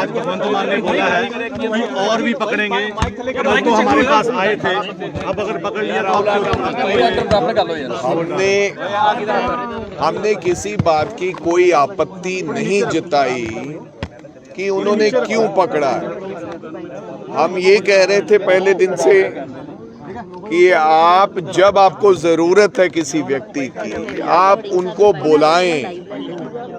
आज भगवंत मान ने बोला है कि और भी पकड़ेंगे, तो हमारे पास आए थे, अब अगर पकड़ लिया हमने किसी बात की कोई आपत्ति नहीं जताई कि उन्होंने क्यों पकड़ा है। हम ये कह रहे थे पहले दिन से कि आप जब आपको जरूरत है किसी व्यक्ति की, आप उनको बुलाएं,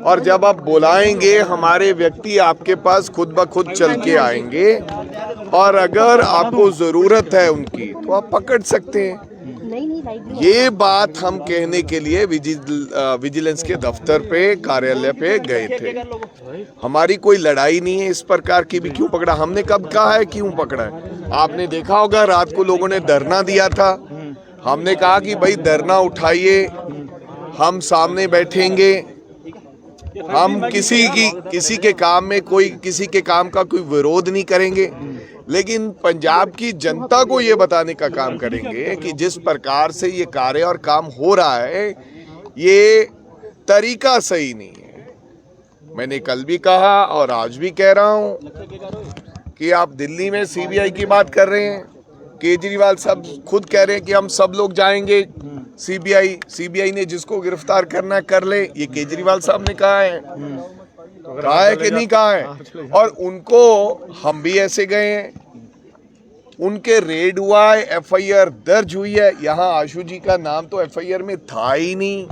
और जब आप बुलाएंगे हमारे व्यक्ति आपके पास खुद ब खुद चल के आएंगे, और अगर आपको जरूरत है उनकी तो आप पकड़ सकते हैं। ये बात हम कहने के लिए विजिलेंस के दफ्तर पे, कार्यालय पे गए थे। हमारी कोई लड़ाई नहीं है इस प्रकार की भी क्यों पकड़ा, हमने कब कहा है क्यों पकड़ा है। आपने देखा होगा रात को लोगों ने धरना दिया था, हमने कहा कि भाई धरना उठाइए, हम सामने बैठेंगे, हम किसी के काम में किसी के काम का कोई विरोध नहीं करेंगे, लेकिन पंजाब की जनता को ये बताने का काम करेंगे कि जिस प्रकार से ये कार्य और काम हो रहा है ये तरीका सही नहीं है। मैंने कल भी कहा और आज भी कह रहा हूं कि आप दिल्ली में सीबीआई की बात कर रहे हैं, केजरीवाल साहब खुद कह रहे हैं कि हम सब लोग जाएंगे सीबीआई ने जिसको गिरफ्तार करना कर ले, ये केजरीवाल साहब ने कहा है कि नहीं कहा है। और उनको हम भी ऐसे गए हैं, उनके रेड हुआ है, एफआईआर दर्ज हुई है। यहाँ आशु जी का नाम तो एफआईआर में था ही नहीं,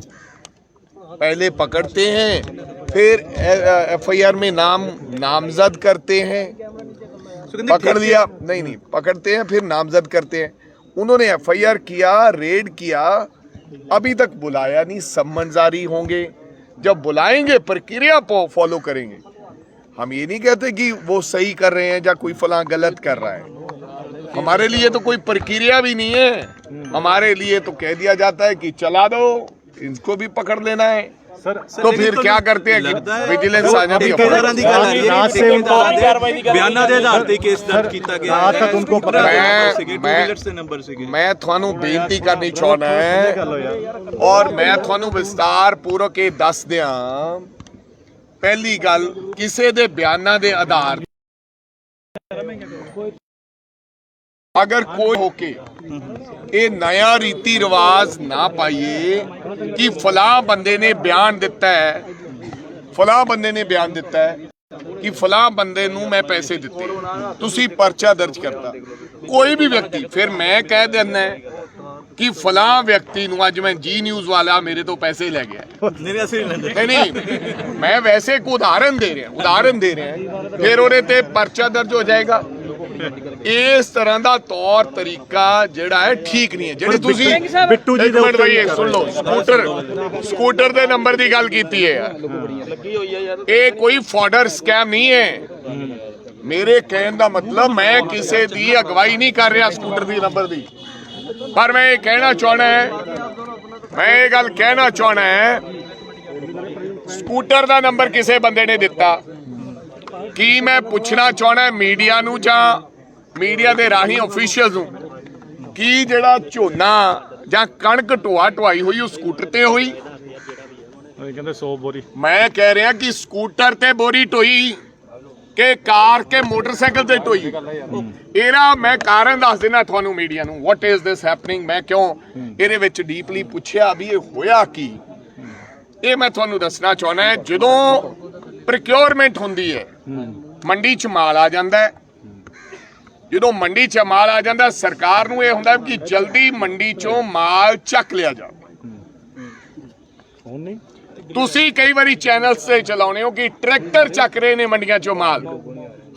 पहले पकड़ते हैं फिर एफआईआर में नामजद करते हैं, पकड़ लिया नहीं पकड़ते हैं फिर नामजद करते हैं। उन्होंने एफआईआर किया, रेड किया, अभी तक बुलाया नहीं, सम्मन जारी होंगे, जब बुलाएंगे प्रक्रिया फॉलो करेंगे। हम ये नहीं कहते कि वो सही कर रहे हैं या कोई फलां गलत कर रहा है, हमारे लिए तो कोई प्रक्रिया भी नहीं है। हमारे लिए तो कह दिया जाता है कि चला दो, इनको भी पकड़ लेना है। तो फिर क्या करते हैं कि विजिलेंस साझा भी मैं थानू बेनती करनी चाहना है और मैं थानू विस्तार पूर्वक ये दस दिया। पहली गल, किसी दे बयाना दे आधार अगर कोई होके ये नया रीति रिवाज ना पाइए कि फलां बंदे ने बयान दिता है, फलां बंदे ने बयान दिता है कि फलां बंदे नूं मैं पैसे दिते, तुसी पर्चा दर्ज करता कोई भी व्यक्ति, फिर मैं कह देना कि फलां व्यक्ति नूं अज मैं जी न्यूज़ वाला मेरे तो पैसे ले गया। नहीं, मैं वैसे एक उदाहरण दे रहे हैं, फिर ਉਹਦੇ ਤੇ पर्चा दर्ज हो जाएगा। इस तरह का तौर तरीका जिहड़ा है ठीक नहीं है। जिहड़ी तुसी बिट्टू जी सुन लो, स्कूटर दे नंबर की गल कीती है यार, ये कोई फॉर्डर स्कैम नहीं है। मेरे कहने का मतलब मैं किसी की अगवाई नहीं कर रहा स्कूटर की नंबर की, पर मैं ये कहना चाहना है, स्कूटर का नंबर किसी बंदे ने दिता कि मैं पूछना चाहना मीडिया नूं जां मीडिया दे राही ऑफिशियल्स नूं कि जिहड़ा झोना जां कणक ढोई हुई उस स्कूटर ते हुई। कहंदे 100 बोरी। मैं कह रहा कि स्कूटर ते बोरी ढोई के कार के मोटरसाइकिल ते ढोई। एरा मैं कारण दस देना तुहानू मीडिया नूं, व्हाट इज दिस हैपनिंग। मैं क्यों इहदे विच डीपली पुछया भी ये होया की, ये मैं तुहानू दसना चाहना है। जदों प्रोक्योरमेंट हुंदी है, मंडी च माल आ जाता है, जो मंडी च माल आ जाता, सरकार नूं ये हुंदा कि जल्दी मंडी चों माल चक लिया जाए। तुसी कई बारी चैनल्स से चलाउने हो कि ट्रैक्टर चक रहे ने मंडियां चों माल,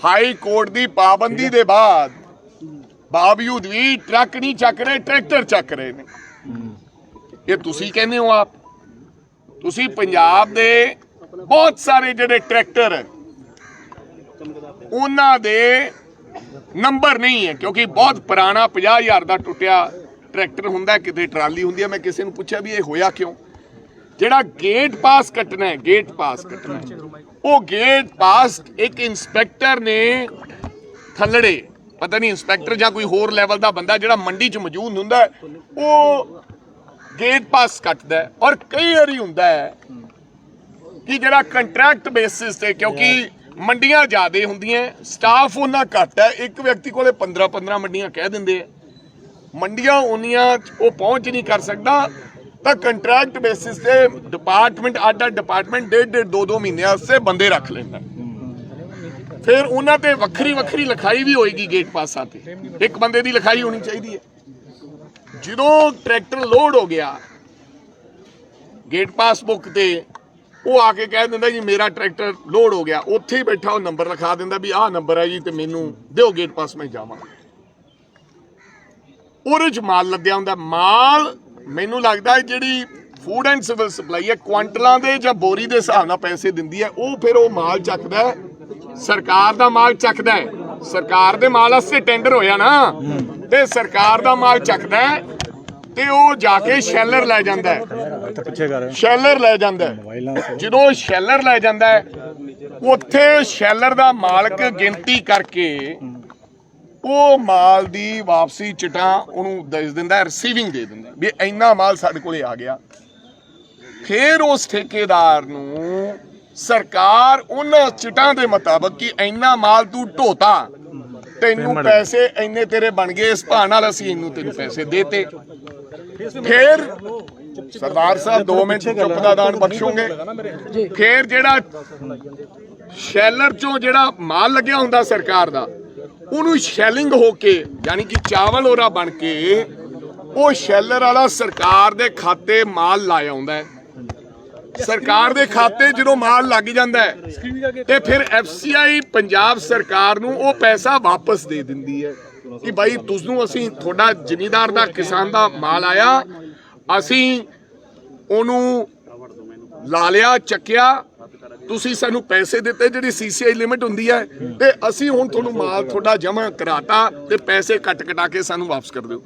हाई कोर्ट की पाबंदी दे बावजूद भी ट्रक नहीं चक रहे, ट्रैक्टर चक रहे ने। ये तुसी कहने हो, आप तुसी पंजाब दे बहुत सारे जिहड़े ट्रैक्टर है उन्हां दे नंबर नहीं है, क्योंकि बहुत पुराना 50,000 का टुटिया ट्रैक्टर हुंदा, किते ट्राली हुंदी है। मैं किसी ने पूछा भी ये होया क्यों। जिहड़ा गेट पास कटना है, वो गेट पास एक इंस्पैक्टर ने थल्लड़े, पता नहीं इंस्पैक्टर या कोई होर लैवल का बंदा जिहड़ा मंडी च मौजूद हुंदा है, वो गेट पास कटदा है। और कई बारी हुंदा है कि जिहड़ा कंट्रैक्ट बेसिस ते, क्योंकि ਮੰਡੀਆਂ ਜ਼ਿਆਦੇ ਹੁੰਦੀਆਂ, ਸਟਾਫ ਉਹਨਾਂ ਘੱਟ ਹੈ। ਇੱਕ ਵਿਅਕਤੀ ਕੋਲੇ 15 ਮੰਡੀਆਂ ਕਹਿ ਦਿੰਦੇ ਆ, ਮੰਡੀਆਂ ਉਨੀਆਂ ਉਹ ਪਹੁੰਚ ਨਹੀਂ ਕਰ ਸਕਦਾ, ਤਾਂ ਕੰਟਰੈਕਟ ਬੇਸਿਸ ਤੇ ਡਿਪਾਰਟਮੈਂਟ ਆਡਾ ਡਿਪਾਰਟਮੈਂਟ ਡੇਢ 2 ਮਹੀਨੇ ਵਾਸਤੇ ਬੰਦੇ ਰੱਖ ਲੈਂਦਾ। ਫਿਰ ਉਹਨਾਂ ਤੇ ਵੱਖਰੀ ਲਿਖਾਈ ਵੀ ਹੋਏਗੀ ਗੇਟ ਪਾਸਾਂ ਤੇ, ਇੱਕ ਬੰਦੇ ਦੀ ਲਿਖਾਈ ਹੋਣੀ ਚਾਹੀਦੀ ਹੈ। ਜਦੋਂ ਟਰੈਕਟਰ ਲੋਡ ਹੋ ਗਿਆ ਗੇਟ ਪਾਸ ਬੁੱਕ ਤੇ, ਉਹ ਆ ਕੇ ਕਹਿ ਦਿੰਦਾ ਜੀ ਮੇਰਾ ਟਰੈਕਟਰ ਲੋਡ ਹੋ ਗਿਆ, ਉੱਥੇ ਹੀ ਬੈਠਾ ਉਹ ਨੰਬਰ ਲਿਖਾ ਦਿੰਦਾ ਵੀ ਆਹ ਨੰਬਰ ਹੈ ਜੀ ਤੇ ਮੈਨੂੰ ਦਿਓ ਗੇਟ ਪਾਸ, ਮੈਂ ਜਾਵਾਂ। ਉਹਦੇ ਚ ਮਾਲ ਲੱਦਿਆ ਹੁੰਦਾ। ਮਾਲ ਮੈਨੂੰ ਲੱਗਦਾ ਜਿਹੜੀ ਫੂਡ ਐਂਡ ਸਿਵਲ ਸਪਲਾਈ ਹੈ ਕੁਆਂਟਲਾਂ ਦੇ ਜਾਂ ਬੋਰੀ ਦੇ ਹਿਸਾਬ ਨਾਲ ਪੈਸੇ ਦਿੰਦੀ ਹੈ, ਉਹ ਫਿਰ ਉਹ ਮਾਲ ਚੱਕਦਾ, ਸਰਕਾਰ ਦਾ ਮਾਲ ਚੱਕਦਾ, ਸਰਕਾਰ ਦੇ ਮਾਲ ਵਾਸਤੇ ਟੈਂਡਰ ਹੋਇਆ ਨਾ, ਤੇ ਸਰਕਾਰ ਦਾ ਮਾਲ ਚੱਕਦਾ ਤੇ ਉਹ ਜਾ ਕੇ ਸ਼ੈਲਰ ਲੈ ਜਾਂਦਾ ਹੈ, ਸ਼ੈਲਰ ਲੈ ਜਾਂਦਾ ਹੈ। ਜਦੋਂ ਸ਼ੈਲਰ ਲੈ ਜਾਂਦਾ ਹੈ, ਉੱਥੇ ਸ਼ੈਲਰ ਦਾ ਮਾਲਕ ਗਿਣਤੀ ਕਰਕੇ ਉਹ ਮਾਲ ਦੀ ਵਾਪਸੀ ਚਿੱਟਾਂ ਉਹਨੂੰ ਦੱਸ ਦਿੰਦਾ, ਰਿਸੀਵਿੰਗ ਦੇ ਦਿੰਦਾ ਵੀ ਇੰਨਾ ਮਾਲ ਸਾਡੇ ਕੋਲੇ ਆ ਗਿਆ। ਫਿਰ ਉਸ ਠੇਕੇਦਾਰ ਨੂੰ ਸਰਕਾਰ ਉਹਨਾਂ ਚਿੱਟਾਂ ਦੇ ਮੁਤਾਬਕ ਕਿ ਇੰਨਾ ਮਾਲ ਤੂੰ ਢੋਤਾ, ਤੈਨੂੰ ਪੈਸੇ ਇੰਨੇ ਤੇਰੇ ਬਣ ਗਏ, ਇਸ ਭਾਅ ਨਾਲ ਅਸੀਂ ਇਹਨੂੰ ਤੈਨੂੰ ਪੈਸੇ ਦੇਤੇ। ਫਿਰ ਸਰਦਾਰ ਸਾਹਿਬ 2 ਮਿੰਟ ਚੁੱਪ ਦਾ ਦਾਨ ਬਖਸ਼ੋਗੇ। ਫਿਰ ਜਿਹੜਾ ਸ਼ੈਲਰ ਚੋਂ ਜਿਹੜਾ ਮਾਲ ਲੱਗਿਆ ਹੁੰਦਾ ਸਰਕਾਰ ਦਾ, ਉਹਨੂੰ ਸ਼ੈਲਿੰਗ ਹੋ ਕੇ ਯਾਨੀ ਕਿ ਚਾਵਲ ਉਹਦਾ ਬਣ ਕੇ ਉਹ ਸ਼ੈਲਰ ਵਾਲਾ ਸਰਕਾਰ ਦੇ ਖਾਤੇ ਮਾਲ ਲਾਇਆ ਆਉਂਦਾ ਹੈ। ਸਰਕਾਰ ਦੇ ਖਾਤੇ ਜਦੋਂ ਮਾਲ ਲੱਗ ਜਾਂਦਾ ਹੈ ਤੇ ਫਿਰ FCI ਪੰਜਾਬ ਸਰਕਾਰ ਨੂੰ ਉਹ ਪੈਸਾ ਵਾਪਸ ਦੇ ਦਿੰਦੀ ਹੈ ਕਿ ਭਾਈ ਤੁਹਾਨੂੰ ਅਸੀਂ ਤੁਹਾਡਾ ਜ਼ਿਮੀਂਦਾਰ ਦਾ ਕਿਸਾਨ ਦਾ ਮਾਲ ਆਇਆ, ਅਸੀਂ ਉਹਨੂੰ ਲਾ ਲਿਆ, ਚੱਕਿਆ, ਤੁਸੀਂ ਸਾਨੂੰ ਪੈਸੇ ਦਿੱਤੇ ਜਿਹੜੀ CCI ਲਿਮਿਟ ਹੁੰਦੀ ਹੈ, ਤੇ ਅਸੀਂ ਹੁਣ ਤੁਹਾਨੂੰ ਮਾਲ ਤੁਹਾਡਾ ਜਮ੍ਹਾਂ ਕਰਾਤਾ ਤੇ ਪੈਸੇ ਕਟਾ ਕੇ ਸਾਨੂੰ ਵਾਪਸ ਕਰ ਦਿਓ।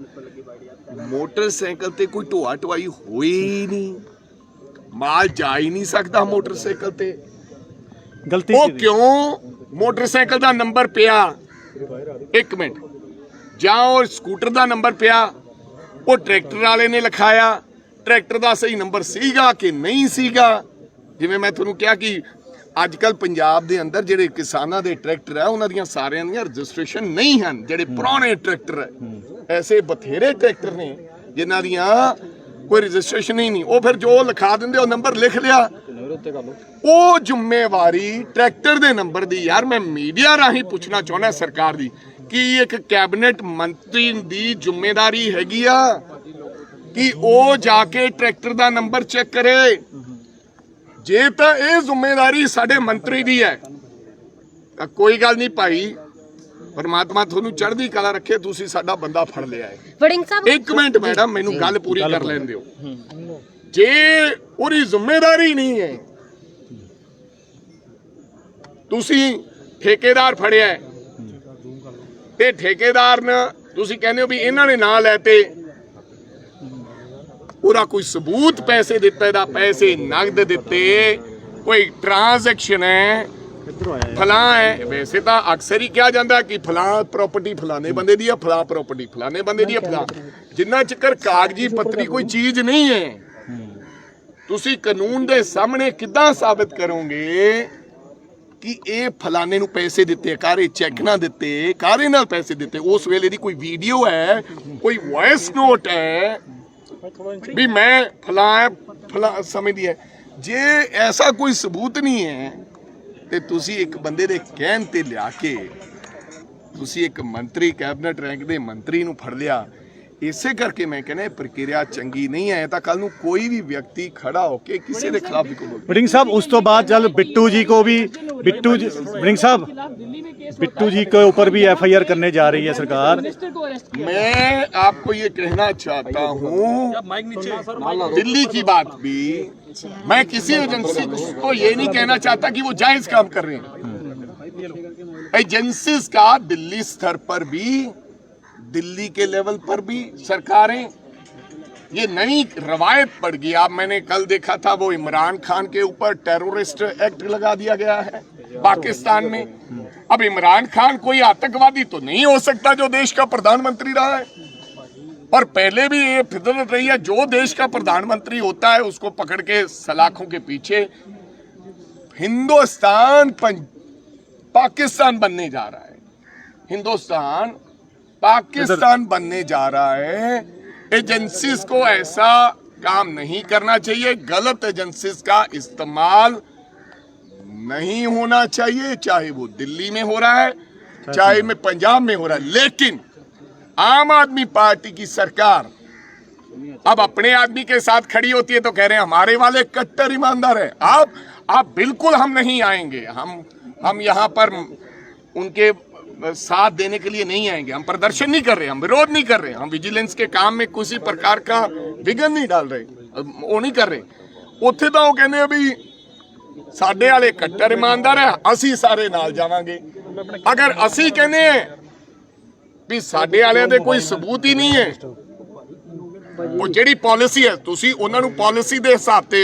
ਮੋਟਰਸਾਈਕਲ ਤੇ ਕੋਈ ਢੋਆ ਢਵਾਈ ਹੋਈ ਨਹੀਂ, ਮਾਲ ਜਾ ਹੀ ਨਹੀਂ ਸਕਦਾ ਮੋਟਰਸਾਈਕਲ ਤੇ। ਗਲਤੀ ਉਹ ਕਿਉਂ? ਮੋਟਰਸਾਈਕਲ ਦਾ ਨੰਬਰ ਪਿਆ, 1 ਮਿੰਟ, ਜਾਂ ਉਹ ਸਕੂਟਰ ਦਾ ਨੰਬਰ ਪਿਆ, ਉਹ ਟਰੈਕਟਰ ਵਾਲੇ ਨੇ ਲਿਖਾਇਆ, ਟਰੈਕਟਰ ਦਾ ਸਹੀ ਨੰਬਰ ਸੀਗਾ ਕਿ ਨਹੀਂ ਸੀਗਾ। ਜਿਵੇਂ ਮੈਂ ਤੁਹਾਨੂੰ ਕਿਹਾ ਕਿ ਅੱਜ ਕੱਲ ਪੰਜਾਬ ਦੇ ਅੰਦਰ ਜਿਹੜੇ ਕਿਸਾਨਾਂ ਦੇ ਟਰੈਕਟਰ ਹੈ ਉਹਨਾਂ ਦੀਆਂ ਸਾਰਿਆਂ ਦੀਆਂ ਰਜਿਸਟ੍ਰੇਸ਼ਨ ਨਹੀਂ ਹਨ। ਜਿਹੜੇ ਪੁਰਾਣੇ ਟਰੈਕਟਰ ਹੈ, ਐਸੇ ਬਥੇਰੇ ਟਰੈਕਟਰ ਨੇ ਜਿਨ੍ਹਾਂ ਦੀਆਂ ਕੋਈ ਰਜਿਸਟ੍ਰੇਸ਼ਨ ਹੀ ਨਹੀਂ, ਉਹ ਫਿਰ ਜੋ ਲਿਖਾ ਦਿੰਦੇ ਉਹ ਨੰਬਰ ਲਿਖ ਲਿਆ, ਉਹ ਜ਼ਿੰਮੇਵਾਰੀ ਟਰੈਕਟਰ ਦੇ ਨੰਬਰ ਦੀ। ਯਾਰ ਮੈਂ ਮੀਡੀਆ ਰਾਹੀਂ ਪੁੱਛਣਾ ਚਾਹੁੰਦਾ ਸਰਕਾਰ ਦੀ ਕਿ ਇੱਕ ਕੈਬਨਿਟ ਮੰਤਰੀ ਦੀ ਜ਼ਿੰਮੇਵਾਰੀ ਹੈਗੀ ਆ ਕਿ ਉਹ ਜਾ ਕੇ ਟਰੈਕਟਰ ਦਾ ਨੰਬਰ ਚੈੱਕ ਕਰੇ। ਜੇ ਤਾਂ ਇਹ ਜ਼ਿੰਮੇਵਾਰੀ ਸਾਡੇ ਮੰਤਰੀ ਦੀ ਹੈ ਤਾਂ ਕੋਈ ਗੱਲ ਨਹੀਂ ਭਾਈ, ਪਰਮਾਤਮਾ ਤੁਹਾਨੂੰ ਚੜ੍ਹਦੀ ਕਲਾ ਰੱਖੇ, ਤੁਸੀਂ ਸਾਡਾ ਬੰਦਾ ਫੜ ਲਿਆ ਹੈ। ਵੜਿੰਗ ਸਾਹਿਬ 1 ਮਿੰਟ ਮੈਡਮ, ਮੈਨੂੰ ਗੱਲ ਪੂਰੀ ਕਰ ਲੈਣ ਦਿਓ। ਜੇ ਉਹਦੀ ਜ਼ਿੰਮੇਵਾਰੀ ਨਹੀਂ ਹੈ, ਤੁਸੀਂ ਠੇਕੇਦਾਰ ਫੜਿਆ ਤੇ ਠੇਕੇਦਾਰ ਨੇ ਤੁਸੀਂ ਕਹਿੰਦੇ ਹੋ ਵੀ ਇਹਨਾਂ ਨੇ ਨਾਂ ਲੈਤੇ, ਉਹਦਾ ਕੋਈ ਸਬੂਤ ਪੈਸੇ ਦਿੱਤੇ ਦਾ, ਪੈਸੇ ਨਗਦ ਦਿੱਤੇ, ਕੋਈ ਟ੍ਰਾਂਜੈਕਸ਼ਨ ਹੈ, ਫਲਾਂ ਹੈ। ਵੈਸੇ ਤਾਂ ਅਕਸਰ ਹੀ ਕਿਹਾ ਜਾਂਦਾ ਕਿ ਫਲਾਂ ਪ੍ਰਾਪਰਟੀ ਫਲਾਣੇ ਬੰਦੇ ਦੀ ਹੈ, ਫਲਾਂ ਪ੍ਰਾਪਰਟੀ ਫਲਾਣੇ ਬੰਦੇ ਦੀ ਹੈ, ਫਲਾਂ। ਜਿੰਨਾ ਚਿਰ ਕਾਗਜ਼ੀ ਪੱਤਰੀ ਕੋਈ ਚੀਜ਼ ਨਹੀਂ ਹੈ, ਤੁਸੀਂ ਕਾਨੂੰਨ ਦੇ ਸਾਹਮਣੇ ਕਿੱਦਾਂ ਸਾਬਿਤ ਕਰੋਗੇ ਕਿ ਇਹ ਫਲਾਣੇ ਨੂੰ ਪੈਸੇ ਦਿੱਤੇ, ਕਾਰੇ ਚੈੱਕ ਨਾ ਦਿੱਤੇ, ਕਾਰੇ ਨਾਲ ਪੈਸੇ ਦਿੱਤੇ? ਉਸ ਵੇਲੇ ਦੀ ਕੋਈ ਵੀਡੀਓ ਹੈ, ਕੋਈ ਵੌਇਸ ਨੋਟ ਹੈ ਵੀ ਮੈਂ ਫਲਾ ਸਮਝਦੀ ਹੈ। ਜੇ ਐਸਾ ਕੋਈ ਸਬੂਤ ਨਹੀਂ ਹੈ ਤੇ ਤੁਸੀਂ ਇੱਕ ਬੰਦੇ ਦੇ ਕਹਿਣ ਤੇ ਲਿਆ ਕੇ ਤੁਸੀਂ ਇੱਕ ਮੰਤਰੀ, ਕੈਬਨਿਟ ਰੈਂਕ ਦੇ ਮੰਤਰੀ ਨੂੰ ਫੜ ਲਿਆ। ਇਸੇ ਕਰਕੇ ਮੈਂ ਕਹਿੰਦਾ ਇਹ ਪ੍ਰਕਿਰਿਆ ਚੰਗੀ ਨਹੀਂ ਹੈ। ਤਾਂ ਕੱਲ ਨੂੰ ਕੋਈ ਵੀ ਵਿਅਕਤੀ ਖੜਾ ਹੋ ਕੇ ਕਿਸੇ ਦੇ ਖਿਲਾਫ ਵੀ ਕੋਈ वड़िंग साहब उस तो बाद जल बिट्टू जी को भी वड़िंग साहब बिट्टू जी के ऊपर भी FIR करने जा रही है सरकार। मैं आपको ये कहना चाहता हूँ, दिल्ली की बात भी, मैं किसी एजेंसी को ये नहीं कहना चाहता कि वो जायज काम कर रहे हैं। एजेंसीज का दिल्ली स्तर पर भी, दिल्ली के लेवल पर भी सरकारें, ये नई रवायत पड़ गई। आप मैंने कल देखा था वो इमरान खान के ऊपर टेररिस्ट एक्ट लगा दिया गया है पाकिस्तान में। अब इमरान खान कोई आतंकवादी तो नहीं हो सकता जो देश का प्रधानमंत्री रहा है, और पहले भी ये फितरत रही है जो देश का प्रधानमंत्री होता है उसको पकड़ के सलाखों के पीछे। हिंदुस्तान पाकिस्तान बनने जा रहा है, हिंदुस्तान पाकिस्तान बनने जा रहा है। एजेंसीज को ऐसा काम नहीं करना चाहिए, गलत एजेंसीज का इस्तेमाल नहीं होना चाहिए, चाहे वो दिल्ली में हो रहा है चाहे में पंजाब में हो रहा है। लेकिन आम आदमी पार्टी की सरकार अब अपने आदमी के साथ खड़ी होती है तो कह रहे हैं हमारे वाले कट्टर ईमानदार है। आप बिल्कुल हम नहीं आएंगे, हम यहाँ पर उनके साथ देने के लिए नहीं आएंगे। हम प्रदर्शन नहीं कर रहे, हम विरोध नहीं कर रहे, हम विजिलेंस के काम में किसी प्रकार का विघन नहीं डाल रहे, वो नहीं कर रहे। उत्थे तो वो कहने भी साडे वाले कट्टर ईमानदार है, असी सारे नाल जावांगे। अगर असी कहने हैं भी साडे वाले दे कोई सबूत ही नहीं है, वो ਜਿਹੜੀ ਪਾਲਿਸੀ ਹੈ ਤੁਸੀਂ ਉਹਨਾਂ ਨੂੰ ਪਾਲਿਸੀ ਦੇ ਹਿਸਾਬ ਤੇ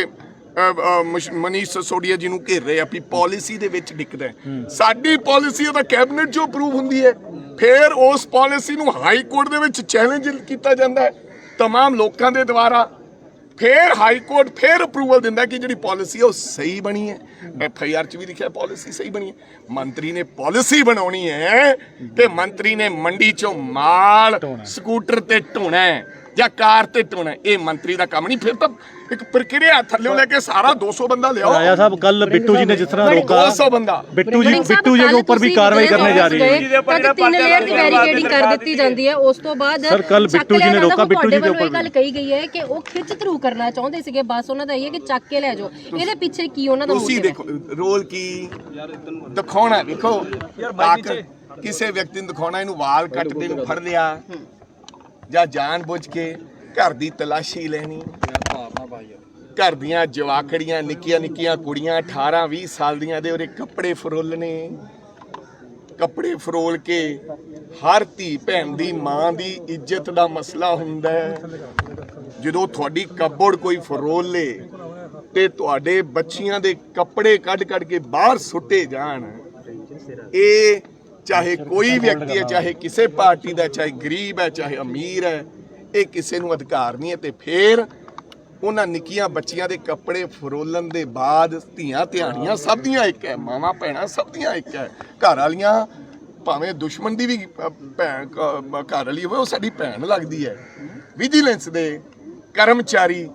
ਮਨੀਸ਼ ਸਸੋਡੀਆ ਜੀ ਨੂੰ ਘੇਰ ਰਹੇ ਆ ਵੀ ਪਾਲਿਸੀ ਦੇ ਵਿੱਚ ਦਿਖਦਾ ਸਾਡੀ ਪਾਲਿਸੀ ਉਹਦਾ ਕੈਬਨਿਟ 'ਚੋਂ ਅਪਰੂਵ ਹੁੰਦੀ ਹੈ, ਫਿਰ ਉਸ ਪਾਲਿਸੀ ਨੂੰ ਹਾਈ ਕੋਰਟ ਦੇ ਵਿੱਚ ਚੈਲੰਜ ਕੀਤਾ ਜਾਂਦਾ ਹੈ तमाम ਲੋਕਾਂ ਦੇ ਦੁਆਰਾ, ਫਿਰ ਹਾਈ ਕੋਰਟ ਫਿਰ ਅਪਰੂਵਲ ਦਿੰਦਾ ਕਿ ਜਿਹੜੀ ਪਾਲਿਸੀ ਹੈ ਉਹ ਸਹੀ ਬਣੀ ਹੈ। FIR 'ਚ ਵੀ ਲਿਖਿਆ ਪਾਲਿਸੀ ਸਹੀ ਬਣੀ ਹੈ। ਮੰਤਰੀ ਨੇ ਪਾਲਿਸੀ ਬਣਾਉਣੀ ਹੈ ਤੇ ਮੰਤਰੀ ਨੇ ਮੰਡੀ 'ਚੋਂ ਮਾਲ ਸਕੂਟਰ ਤੇ ਢੋਣਾ ਹੈ ਜਾਂ ਕਾਰ ਤੇ ਢੋਣਾ, ਇਹ ਮੰਤਰੀ ਦਾ ਕੰਮ ਨਹੀਂ। ਫਿਰ ਤਾਂ ਇੱਕ ਪ੍ਰਕਿਰਿਆ ਥੱਲੇ ਲੈ ਕੇ ਸਾਰਾ 200 ਬੰਦਾ ਲਿਆਓ। राजा साहब कल बिट्टू जी ने जिस तरह रोका, 200 ਬੰਦਾ बिट्टू जी के ऊपर भी कार्रवाई करने जा रही है। ਤੱਕ 3 ਲੇਅਰ ਦੀ ਬੈਰੀਕੇਡਿੰਗ ਕਰ ਦਿੱਤੀ ਜਾਂਦੀ ਹੈ। ਉਸ ਤੋਂ ਬਾਅਦ ਸਰ ਕੱਲ ਬਿੱਟੂ ਜੀ ਨੇ ਰੋਕਾ, ਬਿੱਟੂ ਜੀ ਦੇ ਉੱਪਰ ਗੱਲ ਕਹੀ ਗਈ ਹੈ ਕਿ ਉਹ ਖਿੱਚ ਥਰੂ ਕਰਨਾ ਚਾਹੁੰਦੇ ਸੀਗੇ, ਬਸ ਉਹਨਾਂ ਦਾ ਇਹ ਹੈ ਕਿ ਚੱਕ ਕੇ ਲੈ ਜਾਓ। ਇਹਦੇ ਪਿੱਛੇ ਕੀ ਉਹਨਾਂ ਦਾ ਤੁਸੀਂ ਦੇਖੋ ਰੋਲ ਕੀ ਦਿਖਾਉਣਾ, ਦੇਖੋ ਕਿਸੇ ਵਿਅਕਤੀ ਨੂੰ ਦਿਖਾਉਣਾ, ਇਹਨੂੰ ਵਾਲ ਕੱਟਦੇ ਨੂੰ ਫੜ ਲਿਆ ਜਾਂ ਜਾਣ-ਬੁੱਝ ਕੇ ਘਰ ਦੀ ਤਲਾਸ਼ੀ ਲੈਣੀ, ਘਰ ਦੀਆਂ ਜਵਾਕੜੀਆਂ ਨਿੱਕੀਆਂ ਨਿੱਕੀਆਂ ਕੁੜੀਆਂ 18-20 ਸਾਲ ਦੀਆਂ ਦੇ ਉਹਦੇ ਕੱਪੜੇ ਫਰੋਲਣੇ, ਕੱਪੜੇ ਫਰੋਲ ਕੇ ਹਰ ਧੀ ਭੈਣ ਦੀ ਮਾਂ ਦੀ ਇੱਜ਼ਤ ਦਾ ਮਸਲਾ ਹੁੰਦਾ ਹੈ। ਜਦੋਂ ਤੁਹਾਡੀ ਕਬੜ ਕੋਈ ਫਰੋਲ ਲੇ ਤੇ ਤੁਹਾਡੇ ਬੱਚੀਆਂ ਦੇ ਕੱਪੜੇ ਕੱਢ ਕੇ ਬਾਹਰ ਸੁੱਟੇ ਜਾਣ, ਇਹ ਚਾਹੇ ਕੋਈ ਵਿਅਕਤੀ ਹੈ, ਚਾਹੇ ਕਿਸੇ ਪਾਰਟੀ ਦਾ, ਚਾਹੇ ਗਰੀਬ ਹੈ ਚਾਹੇ ਅਮੀਰ ਹੈ, ਇਹ ਕਿਸੇ ਨੂੰ ਅਧਿਕਾਰ ਨਹੀਂ ਹੈ। ਤੇ ਫਿਰ ਉਹਨਾਂ ਨਿੱਕੀਆਂ ਬੱਚੀਆਂ ਦੇ ਕੱਪੜੇ ਫਰੋਲਣ ਦੇ ਬਾਅਦ ਧੀਆਂ ਧਿਆਣੀਆਂ ਸਭ ਦੀਆਂ ਇੱਕ ਹੈ, ਮਾਵਾਂ ਭੈਣਾਂ ਸਭ ਦੀਆਂ ਇੱਕ ਹੈ। ਘਰ ਵਾਲੀਆਂ ਭਾਵੇਂ ਦੁਸ਼ਮਣ ਦੀ ਵੀ ਭੈਣ ਘਰ ਵਾਲੀ ਹੋਵੇ, ਉਹ ਸਾਡੀ ਭੈਣ ਲੱਗਦੀ ਹੈ। ਵਿਜੀਲੈਂਸ ਦੇ ਕਰਮਚਾਰੀ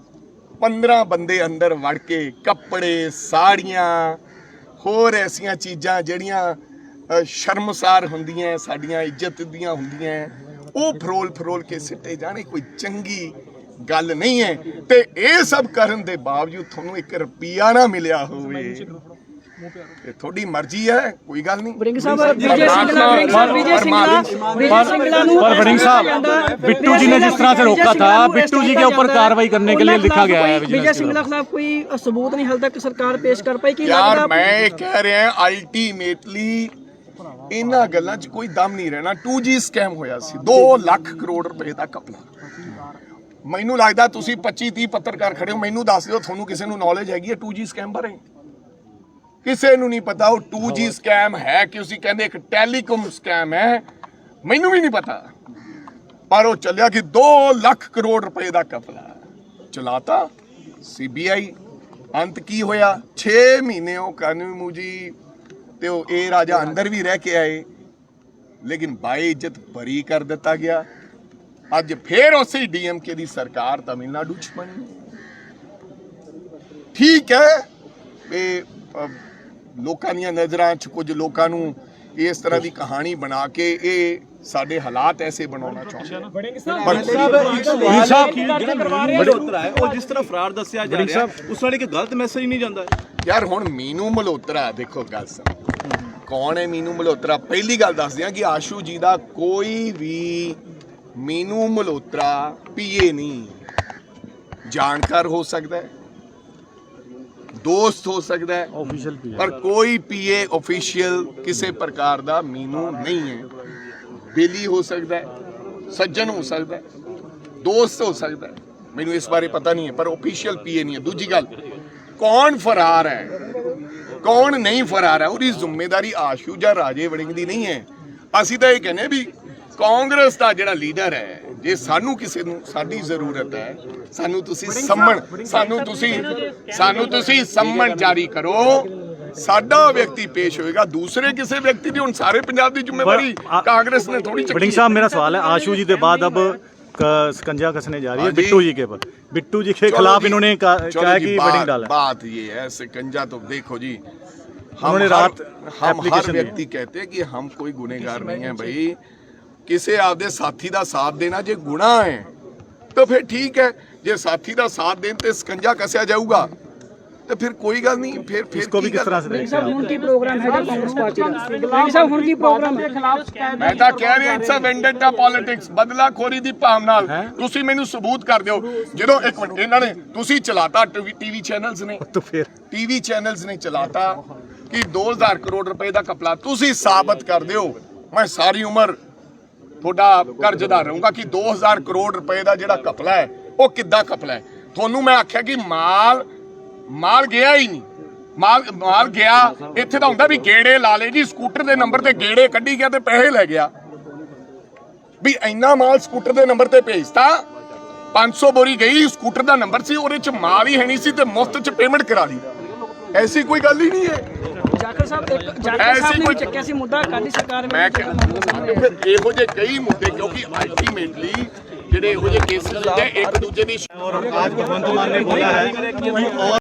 15 ਬੰਦੇ ਅੰਦਰ ਵੜ ਕੇ ਕੱਪੜੇ, ਸਾੜੀਆਂ, ਹੋਰ ਐਸੀਆਂ ਚੀਜ਼ਾਂ ਜਿਹੜੀਆਂ ਸ਼ਰਮਸਾਰ ਹੁੰਦੀਆਂ, ਸਾਡੀਆਂ ਇੱਜ਼ਤ ਦੀਆਂ ਹੁੰਦੀਆਂ, ਉਹ ਫਰੋਲ ਕੇ ਸਿੱਟੇ ਜਾਣੇ ਕੋਈ ਚੰਗੀ ਗੱਲ ਨਹੀਂ ਹੈ। ਤੇ ਇਹ ਸਭ ਕਰਨ ਦੇ ਬਾਵਜੂਦ ਤੁਹਾਨੂੰ 1 ਰੁਪਿਆ ਨਾ ਮਿਲਿਆ ਹੋਵੇ, ਇਹ ਤੁਹਾਡੀ ਮਰਜ਼ੀ ਹੈ, ਕੋਈ ਗੱਲ ਨਹੀਂ। पर वड़िंग साहब बिट्टू जी ने जिस तरह से रोका था, बिट्टू जी के ऊपर कार्रवाई करने के लिए लिखा गया है। विजय सिंगला खिलाफ कोई सबूत नहीं हाल तक सरकार पेश कर पाई कि यार मैं कह रहे हैं अल्टीमेटली ਇਹਨਾਂ ਗੱਲਾਂ 'ਚ ਕੋਈ ਦਮ ਨਹੀਂ ਰਹਿਣਾ। 2G ਸਕੈਮ ਹੋਇਆ ਸੀ, 2 ਲੱਖ ਕਰੋੜ ਰੁਪਏ ਦਾ ਘਪਲਾ। ਮੈਨੂੰ ਲੱਗਦਾ ਤੁਸੀਂ 25-30 ਪੱਤਰਕਾਰ ਖੜੇ ਹੋ, ਮੈਨੂੰ ਦੱਸ ਦਿਓ ਤੁਹਾਨੂੰ ਕਿਸੇ ਨੂੰ ਨੌਲੇਜ ਹੈਗੀ ਹੈ 2G ਸਕੈਮ ਬਾਰੇ? ਕਿਸੇ ਨੂੰ ਨਹੀਂ ਪਤਾ ਉਹ 2G ਸਕੈਮ ਹੈ ਕਿ ਤੁਸੀਂ ਕਹਿੰਦੇ ਇੱਕ ਟੈਲੀਕਾਮ ਸਕੈਮ ਹੈ, ਮੈਨੂੰ ਵੀ ਨਹੀਂ ਪਤਾ। ਪਰ ਉਹ ਚੱਲਿਆ ਕਿ 2 ਲੱਖ ਕਰੋੜ ਰੁਪਏ ਦਾ ਘਪਲਾ ਚਲਾਤਾ CBI। ਅੰਤ ਕੀ ਹੋਇਆ? 6 ਮਹੀਨੇ ਉਹ ਕਾਨੂੰਨ ਮੂਜੀ ਤੇ ਉਹ ਇਹ ਰਾਜਾ ਅੰਦਰ ਵੀ ਰਹਿ ਕੇ ਆਏ, ਲੇਕਿਨ ਬਾਈ ਇੱਜ਼ਤ ਬਰੀ ਕਰ ਦਿੱਤਾ ਗਿਆ। ਅੱਜ ਫੇਰ ਉਸੇ DMK ਦੀ ਸਰਕਾਰ ਤਮਿਲਨਾਡੂ 'ਚ ਬਣੀ। ਠੀਕ ਹੈ, ਇਹ ਲੋਕਾਂ ਦੀਆਂ ਨਜ਼ਰਾਂ 'ਚ ਕੁਝ ਲੋਕਾਂ ਨੂੰ ਇਸ ਤਰ੍ਹਾਂ ਦੀ ਕਹਾਣੀ ਬਣਾ ਕੇ ਇਹ ਸਾਡੇ ਹਾਲਾਤ ਐਸੇ ਬਣਾਉਣਾ ਚਾਹੁੰਦੇ ਹਨ। ਜਿਸ ਤਰ੍ਹਾਂ ਫਰਾਰ ਦੱਸਿਆ ਜਾ ਰਿਹਾ ਉਸ ਨਾਲ ਇੱਕ ਗਲਤ ਮੈਸੇਜ ਨਹੀਂ ਜਾਂਦਾ ਯਾਰ। ਹੁਣ ਮੀਨੂ ਮਲਹੋਤਰਾ, ਦੇਖੋ ਗੱਲ ਸੁਣ, ਕੌਣ ਹੈ ਮੀਨੂ ਮਲਹੋਤਰਾ? ਪਹਿਲੀ ਗੱਲ ਦੱਸ ਦਿਆਂ ਕਿ ਆਸ਼ੂ ਜੀ ਦਾ ਕੋਈ ਵੀ ਮੀਨੂ ਮਲਹੋਤਰਾ PA ਨਹੀਂ। ਜਾਣਕਾਰ ਹੋ ਸਕਦਾ ਹੈ, ਦੋਸਤ ਹੋ ਸਕਦਾ ਹੈ, ਪਰ ਕੋਈ PA ऑफिशियल ਕਿਸੇ ਪ੍ਰਕਾਰ ਦਾ ਮੀਨੂ ਨਹੀਂ ਹੈ। ਬੇਲੀ ਹੋ ਸਕਦਾ ਹੈ, ਸੱਜਣ ਹੋ ਸਕਦਾ ਹੈ, ਦੋਸਤ ਹੋ ਸਕਦਾ ਹੈ, ਮੈਨੂੰ ਇਸ ਬਾਰੇ ਪਤਾ ਨਹੀਂ ਹੈ, ਪਰ ऑफिशियल PA ਨਹੀਂ ਹੈ। ਦੂਜੀ ਗੱਲ, ਕੌਣ ਫਰਾਰ ਹੈ ਕੌਣ ਨਹੀਂ ਫਰਾਰ ਹੈ, ਉਹਦੀ ਜ਼ਿੰਮੇਵਾਰੀ ਆਸ਼ੂ ਜਾਂ ਰਾਜੇ ਵੜਿੰਗ ਦੀ ਨਹੀਂ ਹੈ। ਅਸੀਂ ਤਾਂ ਇਹ ਕਹਿੰਦੇ ਵੀ ਕਾਂਗਰਸ ਦਾ ਜਿਹੜਾ ਲੀਡਰ ਹੈ, ਜੇ ਸਾਨੂੰ ਕਿਸੇ ਨੂੰ ਸਾਡੀ ਜ਼ਰੂਰਤ ਹੈ, ਸਾਨੂੰ ਤੁਸੀਂ ਸੰਮਣ ਜਾਰੀ ਕਰੋ ਸਾਡਾ ਵਿਅਕਤੀ ਪੇਸ਼ ਹੋਏਗਾ, ਦੂਸਰੇ ਕਿਸੇ ਵਿਅਕਤੀ ਦੀ। ਹੁਣ ਸਾਰੇ ਪੰਜਾਬ ਦੀ ਜ਼ਿੰਮੇਵਾਰੀ कांग्रेस ने थोड़ी चुकी वड़िंग है। साहब, मेरा सवाल है, आशू जी के बाद अब शिकंजा कसने जा रही है हाँ जी। बिट्टू जी के ऊपर। बिट्टू जी के चलो खिलाफ जी, इन्होंने चलो कहा जी, कि वड़िंग डाला है। बात ये है, शिकंजा तो देखो जी, उन्होंने रात हम हर application दी। व्यक्ति कहते हैं कि हम कोई गुनहगार नहीं है भाई। किसी आपदे साथी दा साथ देना जे गुनाह है तो फिर ठीक है, जे साथी दा साथ देन ते शिकंजा कसया जाऊगा तो फिर कोई गल नहीं। फिर इसको भी की किस गल? तरह से देखते हैं आप? ਹੁਣ ਕੀ ਪ੍ਰੋਗਰਾਮ ਹੈ ਕਾਂਗਰਸ ਪਾਰਟੀ ਦਾ ਸਾਹਿਬ ਹੁਣ ਕੀ ਪ੍ਰੋਗਰਾਮ ਹੈ ਮੈਂ ਤਾਂ ਕਹਿ ਰਿਹਾ ਇਟਸ ਅ ਵੈਂਡੇਟਾ ਪੋਲਿਟਿਕਸ, ਬਦਲਾਖੋਰੀ ਦੀ ਭਾਵਨਾ ਨਾਲ। ਤੁਸੀਂ ਮੈਨੂੰ ਸਬੂਤ ਕਰ ਦਿਓ। ਜਦੋਂ ਇੱਕ ਮਿੰਟ, ਇਹਨਾਂ ਨੇ ਤੁਸੀਂ ਚਲਾਤਾ ਟੀਵੀ ਚੈਨਲਸ ਨੇ, तो फिर ਟੀਵੀ ਚੈਨਲਸ ਨੇ ਚਲਾਤਾ ਕਿ 2000 ਕਰੋੜ ਰੁਪਏ ਦਾ ਕਪਲਾ। ਤੁਸੀਂ ਸਾਬਤ ਕਰ ਦਿਓ, ਮੈਂ ਸਾਰੀ ਉਮਰ ਤੁਹਾਡਾ ਕਰਜ਼ਦਾਰ ਰਹੂੰਗਾ ਕਿ 2000 ਕਰੋੜ ਰੁਪਏ ਦਾ ਜਿਹੜਾ ਕਪਲਾ ਹੈ ਉਹ ਕਿੱਦਾਂ ਕਪਲਾ ਹੈ। ਤੁਹਾਨੂੰ ਮੈਂ ਆਖਿਆ ਕਿ ਮਾਲ ਗਿਆ ਹੀ ਨਹੀਂ, ਮਾਲ ਗਿਆ ਇੱਥੇ ਤਾਂ ਹੁੰਦਾ ਵੀ ਗੇੜੇ ਲਾ ਲੇ ਜੀ, ਸਕੂਟਰ ਦੇ ਨੰਬਰ ਤੇ ਗੇੜੇ ਕੱਢੀ ਗਿਆ ਤੇ ਪੈਸੇ ਲੈ ਗਿਆ। ਵੀ ਇੰਨਾ ਮਾਲ ਸਕੂਟਰ ਦੇ ਨੰਬਰ ਤੇ ਭੇਜਤਾ, 500 ਬੋਰੀ ਗਈ, ਸਕੂਟਰ ਦਾ ਨੰਬਰ ਸੀ, ਉਹਦੇ ਚ ਮਾਲ ਹੀ ਹੈ ਨਹੀਂ ਸੀ ਤੇ ਮੁਫਤ ਚ ਪੇਮੈਂਟ ਕਰਾ ਲਈ। ਐਸੀ ਕੋਈ ਗੱਲ ਹੀ ਨਹੀਂ ਹੈ। ਜਾਖੜ ਸਾਹਿਬ ਸਾਹਿਬ ਨੇ ਚੱਕਿਆ ਸੀ ਮੁੱਦਾ ਅਕਾਲੀ ਸਰਕਾਰ ਮੈਂ ਫਿਰ ਇਹੋ ਜਿਹੇ ਕਈ ਮੁੱਦੇ, ਕਿਉਂਕਿ ਅਲਟੀਮੇਟਲੀ ਜਿਹੜੇ ਇਹੋ ਜਿਹੇ ਕੇਸਿਸ ਹੁੰਦੇ ਇੱਕ ਦੂਜੇ ਦੀ और आज भगवंत मान ने बोला है कि और